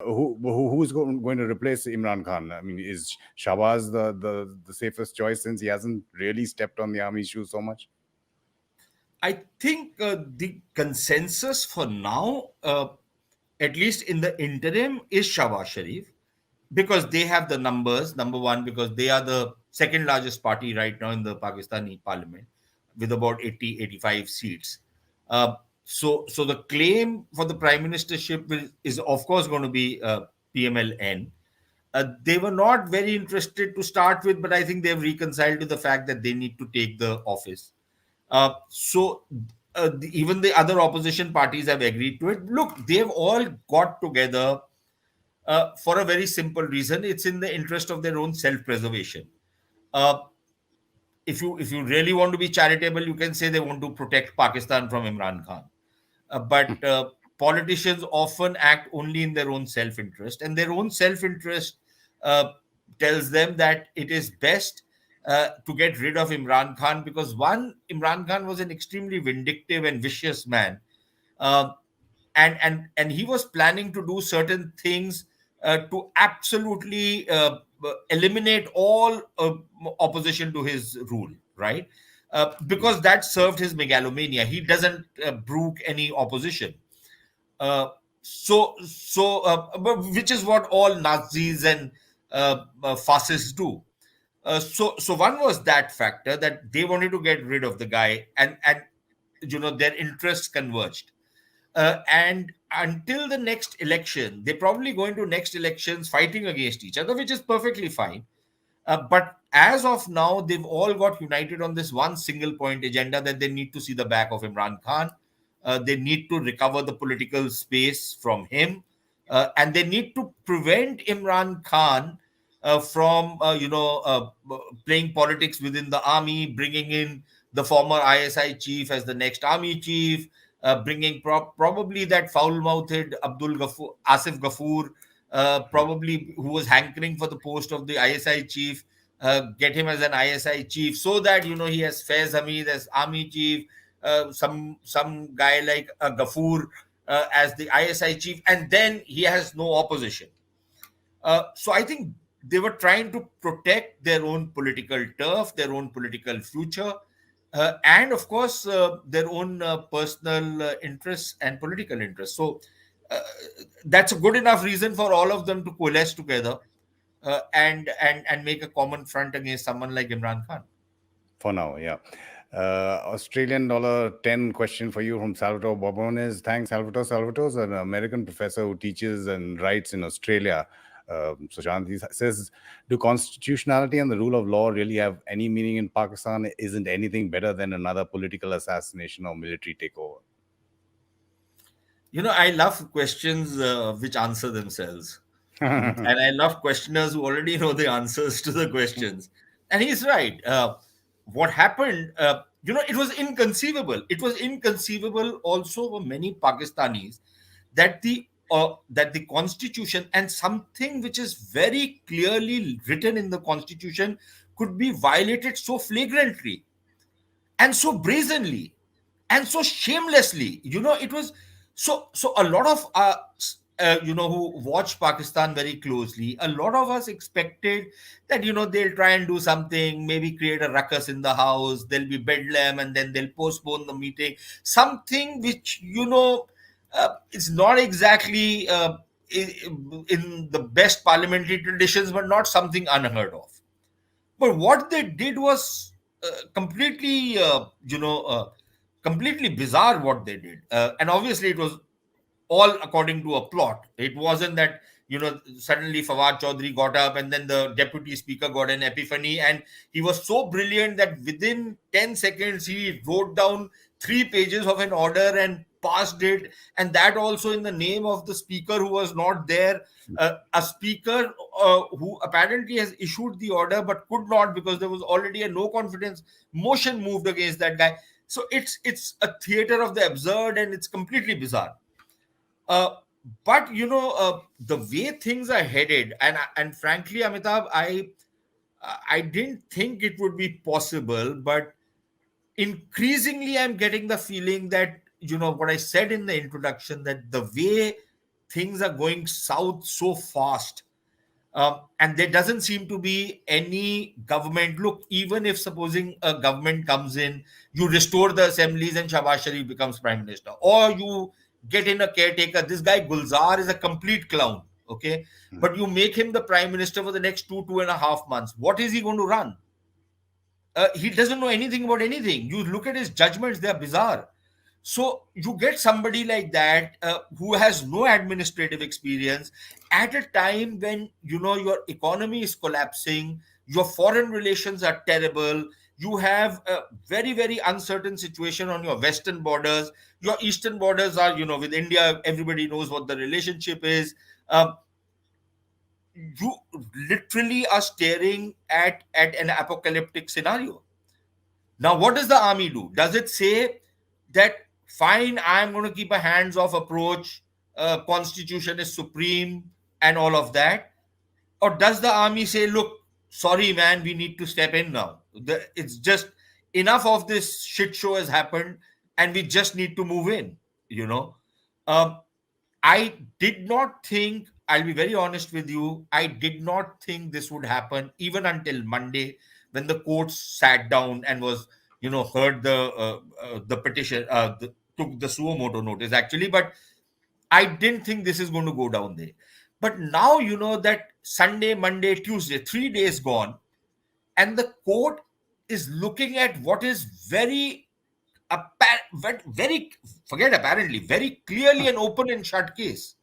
who's going to replace Imran Khan? I mean, is Shehbaz the safest choice since he hasn't really stepped on the army's shoes so much? I think the consensus for now, at least in the interim, is Shehbaz Sharif, because they have the numbers. Number one, because they are the second largest party right now in the Pakistani parliament with about 80, 85 seats. Uh, so the claim for the prime ministership is of course going to be PML-N. They were not very interested to start with, but I think they've reconciled to the fact that they need to take the office. Even the other opposition parties have agreed to it. Look, they've all got together for a very simple reason. It's in the interest of their own self-preservation. Uh, if you really want to be charitable, you can say they want to protect Pakistan from Imran Khan. But politicians often act only in their own self-interest, and their own self-interest uh, tells them that it is best to get rid of Imran Khan, because one, Imran Khan was an extremely vindictive and vicious man, uh, and he was planning to do certain things to absolutely eliminate all opposition to his rule, right? Because that served his megalomania. He doesn't brook any opposition. Uh, which is what all Nazis and fascists do. So one was that factor, that they wanted to get rid of the guy, and their interests converged. And until the next election, they're probably going to next elections fighting against each other, which is perfectly fine. But as of now, they've all got united on this one single point agenda, that they need to see the back of Imran Khan. They need to recover the political space from him. And they need to prevent Imran Khan from, playing politics within the army, bringing in the former ISI chief as the next army chief, bringing probably that foul-mouthed Asif Ghafoor, probably, who was hankering for the post of the ISI chief, get him as an ISI chief, so that he has Faiz Hamid as army chief, some guy like Ghafoor as the ISI chief, and then he has no opposition. So I think they were trying to protect their own political turf, their own political future, and of course their own personal interests and political interests. So uh, that's a good enough reason for all of them to coalesce together and make a common front against someone like Imran Khan. For now, yeah. Australian $10 question for you from Salvatore Bobones. Thanks, Salvatore. Salvatore's an American professor who teaches and writes in Australia. Sushant, he says, do constitutionality and the rule of law really have any meaning in Pakistan? Isn't anything better than another political assassination or military takeover? I love questions which answer themselves. And I love questioners who already know the answers to the questions. And he's right. What happened, it was inconceivable. It was inconceivable also for many Pakistanis that the constitution, and something which is very clearly written in the constitution, could be violated so flagrantly and so brazenly and so shamelessly. It was so a lot of who watch Pakistan very closely, a lot of us expected that they'll try and do something, maybe create a ruckus in the house, there'll be bedlam, and then they'll postpone the meeting, something which is not exactly in the best parliamentary traditions, but not something unheard of. But what they did was completely, completely bizarre. What they did, and obviously it was all according to a plot. It wasn't that suddenly Fawad Chaudhry got up and then the deputy speaker got an epiphany, and he was so brilliant that within 10 seconds he wrote down 3 pages of an order and passed it, and that also in the name of the speaker who was not there, a speaker who apparently has issued the order but could not, because there was already a no confidence motion moved against that guy. So it's a theater of the absurd, and it's completely bizarre. uh, but the way things are headed, and frankly, Amitabh, I didn't think it would be possible, but increasingly I'm getting the feeling that what I said in the introduction, that the way things are going south so fast. And there doesn't seem to be any government. Look, even if supposing a government comes in, you restore the assemblies and Shehbaz Sharif becomes prime minister, or you get in a caretaker. This guy Gulzar is a complete clown, okay? But you make him the prime minister for the next 2.5 months. What is he going to run? He doesn't know anything about anything. You look at his judgments, they are bizarre. So you get somebody like that who has no administrative experience at a time when your economy is collapsing, your foreign relations are terrible, you have a very very uncertain situation on your western borders, your eastern borders are with India, everybody knows what the relationship is. You literally are staring at an apocalyptic scenario. Now, what does the army do? Does it say that, fine, I'm going to keep a hands off approach, constitution is supreme, and all of that? Or does the army say, look, sorry, man, we need to step in now? It's just enough of this shit show has happened, and we just need to move in, you know? Um, I did not think, I'll be very honest with you, I did not think this would happen even until Monday, when the courts sat down and heard the petition, took the suo moto notice actually. But I didn't think this is going to go down there. But now, that Sunday, Monday, Tuesday, 3 days gone, and the court is looking at what is very, forget apparently, very clearly an open and shut case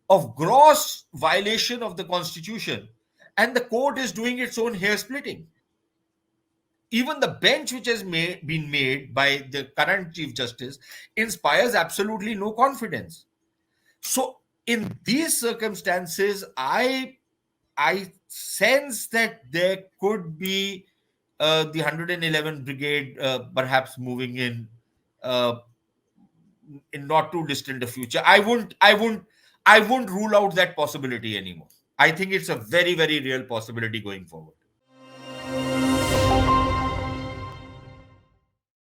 of gross violation of the constitution, and the court is doing its own hair splitting. Even the bench which has been made by the current chief justice inspires absolutely no confidence. So in these circumstances, I sense that there could be the 111 brigade perhaps moving uh, in not too distant a future. I wouldn't rule out that possibility anymore. I think it's a very very real possibility going forward.